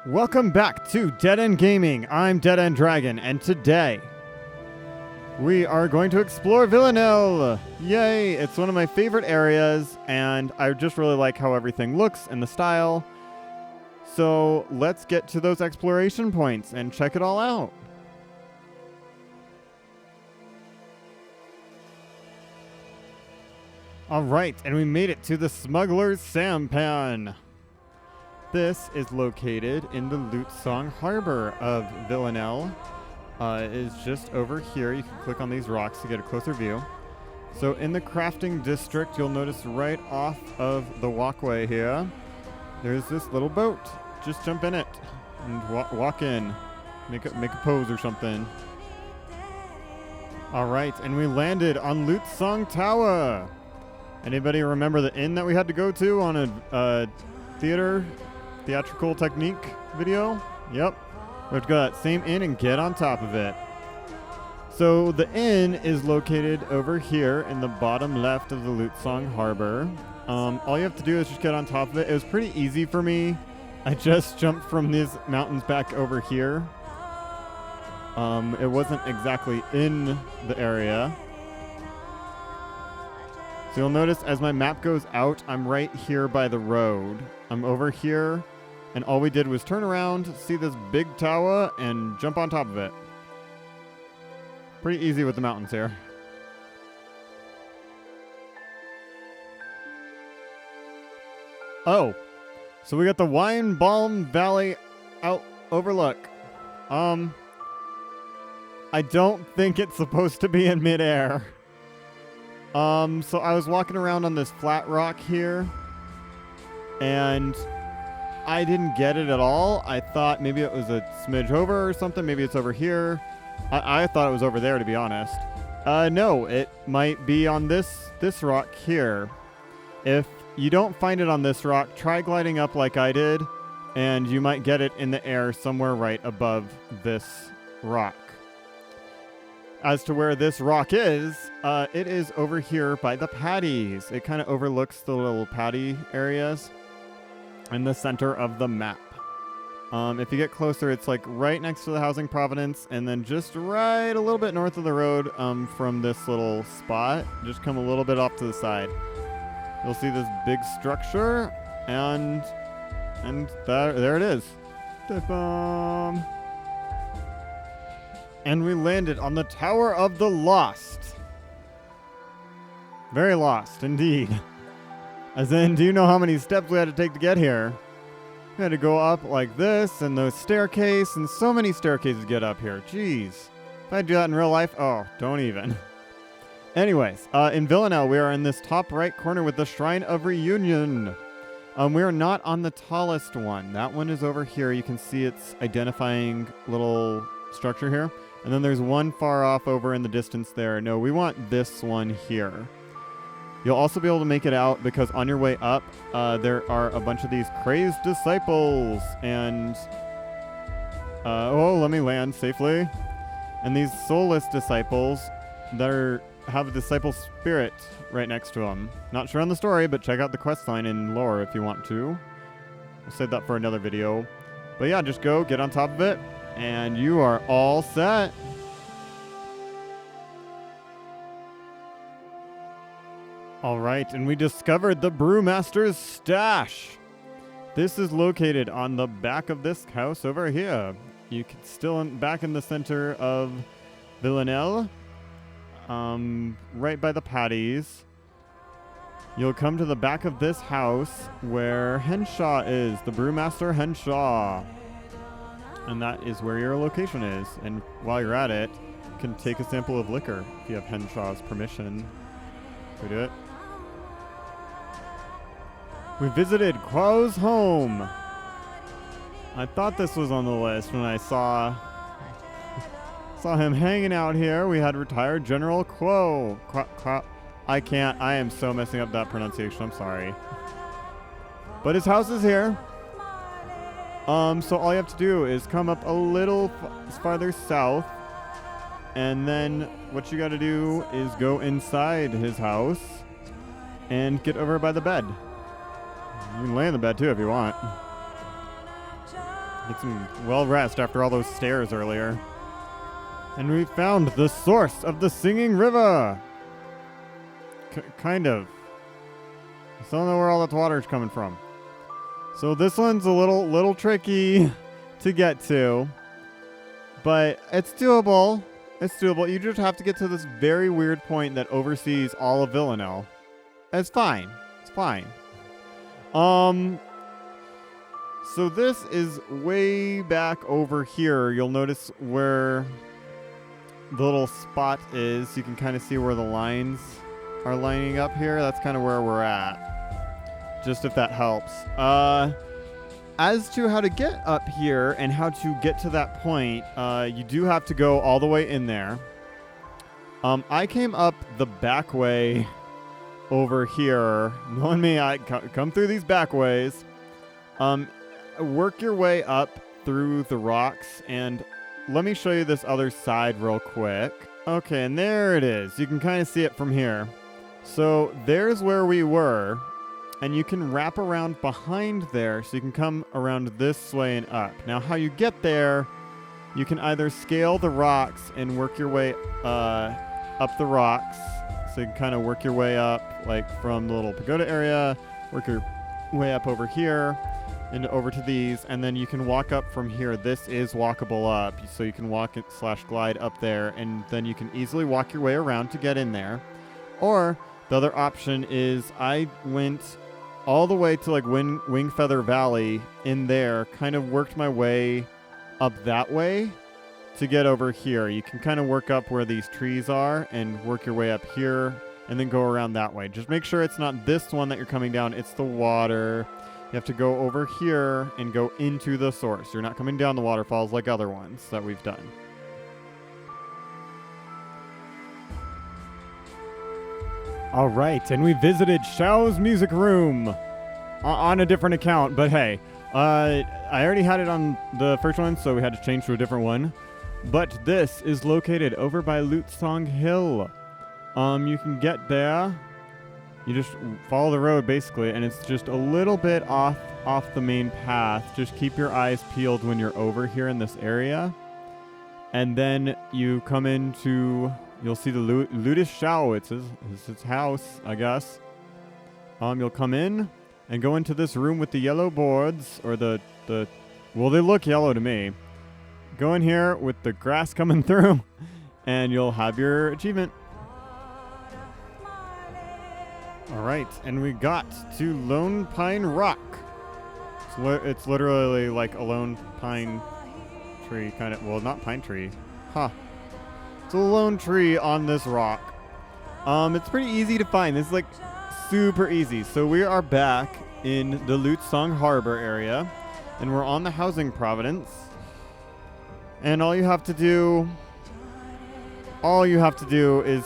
Welcome back to Dead End Gaming. I'm Dead End Dragon, and today we are going to explore Villanelle. Yay! It's one of my favorite areas, and I just really like how everything looks and the style. So let's get to those exploration points and check it all out. Alright, and we made it to the Smuggler's Sampan. This is located in the Lutesong Harbor of Villanelle. It is just over here. You can click on these rocks to get a closer view. So in the crafting district, you'll notice right off of the walkway here, there's this little boat. Just jump in it and walk in. Make a pose or something. All right, and we landed on Lutesong Tower. Anybody remember the inn that we had to go to on a theatrical technique video? Yep. We have to go to that same inn and get on top of it. So the inn is located over here in the bottom left of the Lutesong Harbor. All you have to do is just get on top of it. It was pretty easy for me. I just jumped from these mountains back over here. It wasn't exactly in the area. So you'll notice as my map goes out, I'm right here by the road. I'm over here, and all we did was turn around, see this big tower, and jump on top of it. Pretty easy with the mountains here. Oh, so we got the Winebalm Valley Overlook. I don't think it's supposed to be in midair. So I was walking around on this flat rock here, and I didn't get it at all. I thought maybe it was a smidge over or something. Maybe it's over here. I thought it was over there, to be honest. No, it might be on this rock here. If you don't find it on this rock, try gliding up like I did, and you might get it in the air somewhere right above this rock. As to where this rock is, it is over here by the paddies. It kind of overlooks the little paddy areas in the center of the map. If you get closer, it's like right next to the Housing Providence, and then just right a little bit north of the road from this little spot. Just come a little bit off to the side. You'll see this big structure, and there it is. And we landed on the Tower of the Lost. Very lost, indeed. As in, do you know how many steps we had to take to get here? We had to go up like this, and those staircase, and so many staircases to get up here. Jeez. If I do that in real life, oh, don't even. Anyways, in Villanelle, we are in this top right corner with the Shrine of Reunion. We are not on the tallest one. That one is over here. You can see its identifying little structure here. And then there's one far off over in the distance there. No, we want this one here. You'll also be able to make it out because on your way up, there are a bunch of these crazed disciples. And, let me land safely. And these soulless disciples that have a disciple spirit right next to them. Not sure on the story, but check out the quest line in lore if you want to. I'll save that for another video. But yeah, just go, get on top of it. And you are all set. All right, and we discovered the Brewmaster's stash. This is located on the back of this house over here. You can still back in the center of Villanelle, right by the paddies. You'll come to the back of this house where Henshaw is, the Brewmaster Henshaw. And that is where your location is. And while you're at it, you can take a sample of liquor if you have Henshaw's permission. Can we do it? We visited Quao's home. I thought this was on the list when I saw him hanging out here. We had retired General Quao. I am so messing up that pronunciation. I'm sorry. But his house is here. So all you have to do is come up a little farther south, and then what you got to do is go inside his house and get over by the bed. You can lay in the bed too if you want. Get some well rest after all those stairs earlier. And we found the source of the singing river. Kind of. I still don't know where all that water is coming from. So this one's a little tricky to get to, but it's doable. It's doable. You just have to get to this very weird point that oversees all of Villanelle. It's fine. It's fine. So this is way back over here. You'll notice where the little spot is. You can kind of see where the lines are lining up here. That's kind of where we're at. Just if that helps. As to how to get up here and how to get to that point, you do have to go all the way in there. I came up the back way over here. Knowing me, I come through these back ways. Work your way up through the rocks, and let me show you this other side real quick. Okay, and there it is. You can kind of see it from here. So there's where we were, and you can wrap around behind there, so you can come around this way and up. Now, how you get there, you can either scale the rocks and work your way up the rocks, so you can kind of work your way up, like from the little pagoda area, work your way up over here, and over to these, and then you can walk up from here. This is walkable up, so you can walk it / glide up there, and then you can easily walk your way around to get in there. Or the other option is I went all the way to like Wingfeather Valley in there, kind of worked my way up that way to get over here. You can kind of work up where these trees are and work your way up here and then go around that way. Just make sure it's not this one that you're coming down, it's the water. You have to go over here and go into the source. You're not coming down the waterfalls like other ones that we've done. All right, and we visited Shao's music room on a different account, but hey, I already had it on the first one, so we had to change to a different one. But this is located over by Lutesong Hill. You can get there. You just follow the road, basically, and it's just a little bit off the main path. Just keep your eyes peeled when you're over here in this area. And then you come into, you'll see the Lutus Shao. It's his house, I guess. You'll come in and go into this room with the yellow boards, or well, they look yellow to me. Go in here with the grass coming through, and you'll have your achievement. All right, and we got to Lonepine Rock. It's literally like a lone pine tree, kind of. Well, not pine tree. Huh. It's a lone tree on this rock. It's pretty easy to find. This is like super easy. So we are back in the Lutesong Harbor area, and we're on the Housing Providence. And all you have to do is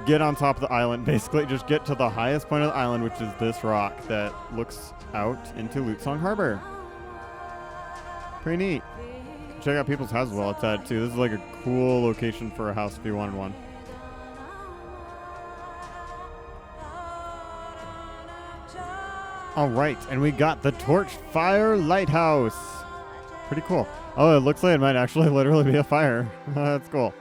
get on top of the island, basically. Just get to the highest point of the island, which is this rock that looks out into Lutesong Harbor. Pretty neat. Check out people's houses while it's at it, too. This is like a cool location for a house if you wanted one. All right, and we got the Torchfyre Lighthouse. Pretty cool. Oh, it looks like it might actually literally be a fire. That's cool.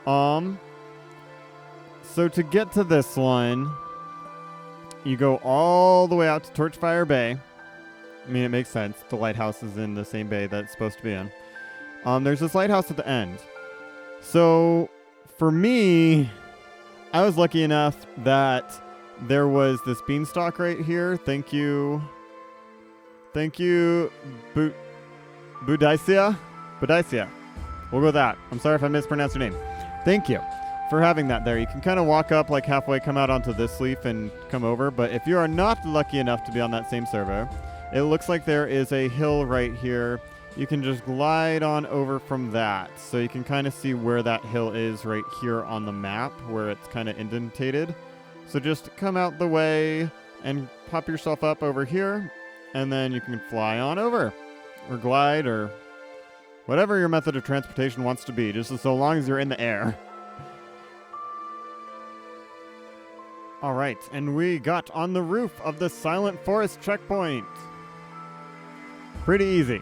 So to get to this one, you go all the way out to Torchfyre Bay. I mean, it makes sense. The lighthouse is in the same bay that it's supposed to be in. There's this lighthouse at the end. So for me, I was lucky enough that there was this beanstalk right here. Thank you. Thank you, Budaisia? Budaisia. We'll go with that. I'm sorry if I mispronounced your name. Thank you for having that there. You can kind of walk up like halfway, come out onto this leaf and come over. But if you are not lucky enough to be on that same server, it looks like there is a hill right here. You can just glide on over from that. So you can kind of see where that hill is right here on the map, where it's kind of indentated. So just come out the way and pop yourself up over here, and then you can fly on over, or glide, or whatever your method of transportation wants to be, just so long as you're in the air. All right, and we got on the roof of the Silent Forest checkpoint. Pretty easy.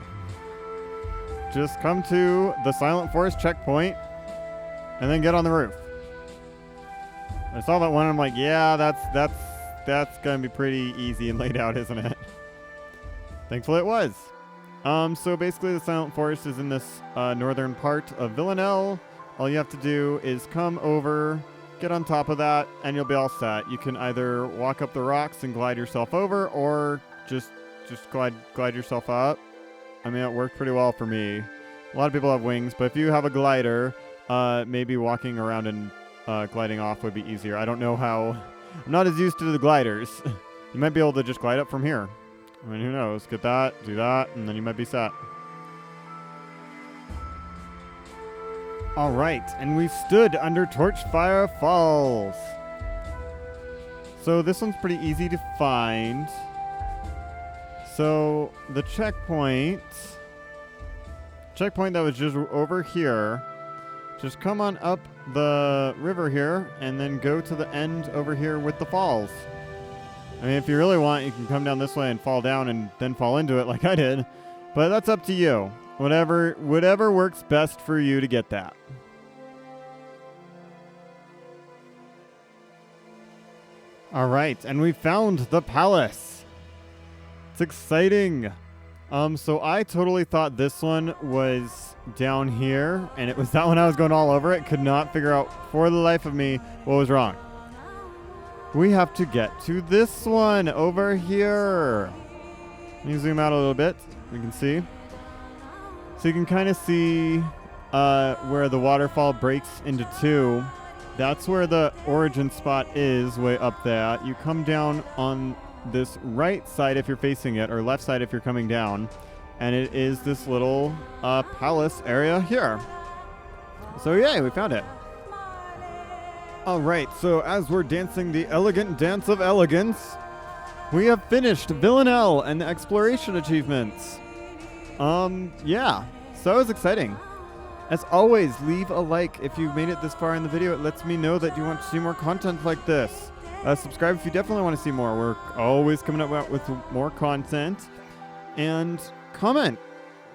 just come to the Silent Forest checkpoint and then get on the roof. I saw that one, and I'm like, yeah, that's gonna be pretty easy and laid out, isn't it? Thankfully it was. So basically the Silent Forest is in this northern part of Villanelle. All you have to do is come over, get on top of that, and you'll be all set. You can either walk up the rocks and glide yourself over, or just glide yourself up. I mean, it worked pretty well for me. A lot of people have wings, but if you have a glider, maybe walking around and gliding off would be easier. I don't know how. I'm not as used to the gliders. You might be able to just glide up from here. I mean, who knows? Get that, do that, and then you might be set. All right, and we've stood under Torchfyre Falls. So this one's pretty easy to find. So the checkpoint that was just over here, just come on up the river here and then go to the end over here with the falls. I mean, if you really want, you can come down this way and fall down and then fall into it like I did. But that's up to you. Whatever works best for you to get that. All right, and we found the palace. It's exciting. So I totally thought this one was down here, and it was that one I was going all over it. Could not figure out for the life of me what was wrong. We have to get to this one over here. Let me zoom out a little bit. We can see. So you can kind of see where the waterfall breaks into two. That's where the origin spot is, way up there. You come down on this right side if you're facing it, or left side if you're coming down. And it is this little palace area here. So yay, we found it. Alright, so as we're dancing the elegant dance of elegance, we have finished Villanelle and the exploration achievements. Yeah, so that was exciting. As always, leave a like if you've made it this far in the video. It lets me know that you want to see more content like this. Subscribe if you definitely want to see more. We're always coming up with more content. And comment.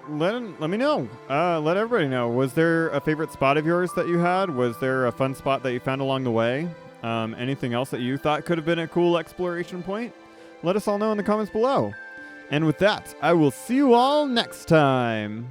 Let me know. Let everybody know. Was there a favorite spot of yours that you had? Was there a fun spot that you found along the way? Anything else that you thought could have been a cool exploration point? Let us all know in the comments below. And with that, I will see you all next time.